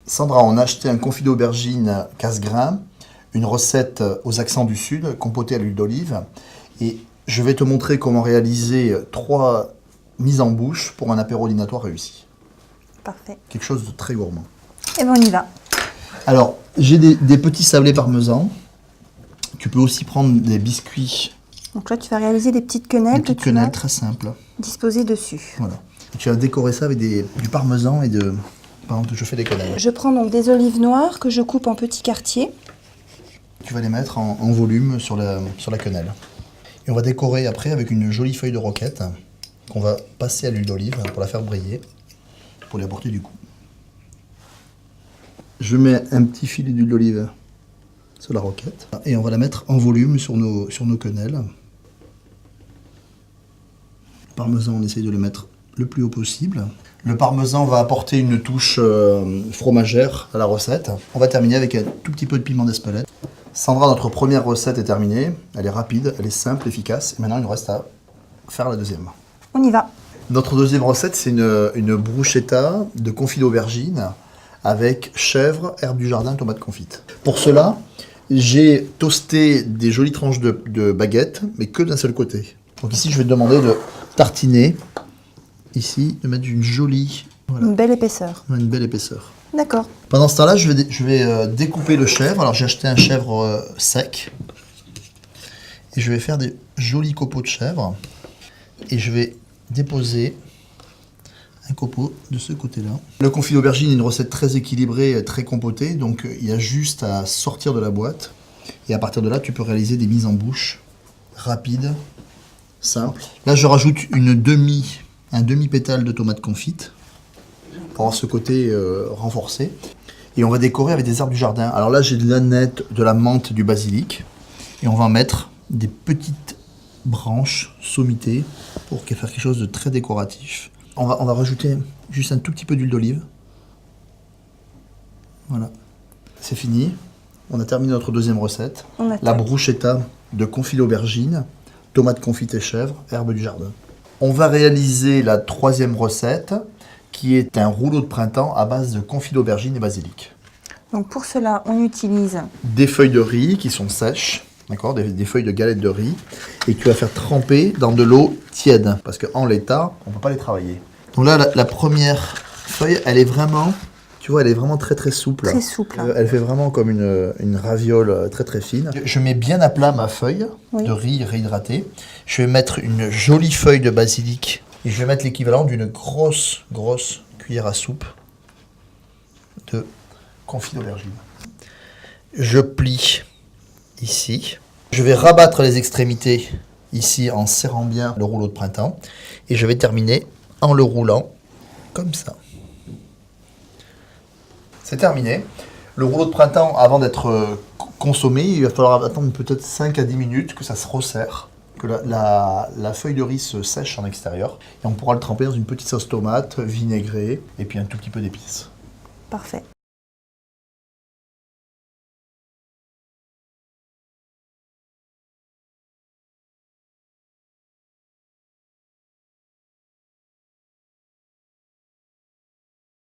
Sandra, on a acheté un confit d'aubergine casse-grain, une recette aux accents du Sud, compotée à l'huile d'olive. Et je vais te montrer comment réaliser 3 mises en bouche pour un apéro dînatoire réussi. Parfait. Quelque chose de très gourmand. Et bien on y va. Alors, j'ai des petits sablés parmesan. Tu peux aussi prendre des biscuits. Donc là tu vas réaliser des petites quenelles Des petites que tu quenelles vas très simples. disposer dessus. Voilà. Et tu vas décorer ça avec du parmesan et de... Par exemple, je fais des quenelles. Je prends donc des olives noires que je coupe en petits quartiers. Tu vas les mettre en volume sur la quenelle. Et on va décorer après avec une jolie feuille de roquette qu'on va passer à l'huile d'olive pour la faire briller, pour lui apporter du goût. Je mets un petit filet d'huile d'olive sur la roquette et on va la mettre en volume sur nos quenelles. Le parmesan, on essaye de le mettre le plus haut possible. Le parmesan va apporter une touche fromagère à la recette. On va terminer avec un tout petit peu de piment d'Espelette. Sandra, notre première recette est terminée. Elle est rapide, elle est simple, efficace. Et maintenant, il nous reste à faire la deuxième. On y va. Notre deuxième recette, c'est une bruschetta de confit d'aubergine avec chèvre, herbes du jardin, tomates confites. Pour cela, j'ai toasté des jolies tranches de baguette, mais que d'un seul côté. Donc ici, je vais te demander de tartiner. Ici, de mettre une jolie... Voilà, Une belle épaisseur. une belle épaisseur. D'accord. Pendant ce temps-là, je vais découper le chèvre. Alors, j'ai acheté un chèvre sec. Et je vais faire des jolis copeaux de chèvre. Et je vais déposer un copeau de ce côté-là. Le confit d'aubergine est une recette très équilibrée, très compotée. Donc, il y a juste à sortir de la boîte. Et à partir de là, tu peux réaliser des mises en bouche rapides, simples. Là, je rajoute un demi-pétale de tomate confite pour avoir ce côté renforcé. Et on va décorer avec des herbes du jardin. Alors là, j'ai de l'aneth, de la menthe, du basilic. Et on va en mettre des petites branches sommitées pour faire quelque chose de très décoratif. On va rajouter juste un tout petit peu d'huile d'olive. Voilà. C'est fini. On a terminé notre deuxième recette. La bruschetta de confit d'aubergine, tomates confites et chèvre, herbes du jardin. On va réaliser la troisième recette, qui est un rouleau de printemps à base de confit d'aubergine et basilic. Donc pour cela, on utilise des feuilles de riz qui sont sèches, d'accord, des feuilles de galette de riz, et que tu vas faire tremper dans de l'eau tiède, parce qu'en l'état, on ne peut pas les travailler. Donc là, la première feuille, elle est vraiment, tu vois, elle est vraiment très très souple. Très souple. Elle fait vraiment comme une raviole très très fine. Je mets bien à plat ma feuille de riz réhydraté. Je vais mettre une jolie feuille de basilic et je vais mettre l'équivalent d'une grosse cuillère à soupe de confit d'aubergine. Je plie ici. Je vais rabattre les extrémités ici en serrant bien le rouleau de printemps et je vais terminer en le roulant comme ça. C'est terminé. Le rouleau de printemps, avant d'être consommé, il va falloir attendre peut-être 5 à 10 minutes que ça se resserre, que la feuille de riz se sèche en extérieur. Et on pourra le tremper dans une petite sauce tomate, vinaigrée, et puis un tout petit peu d'épices. Parfait.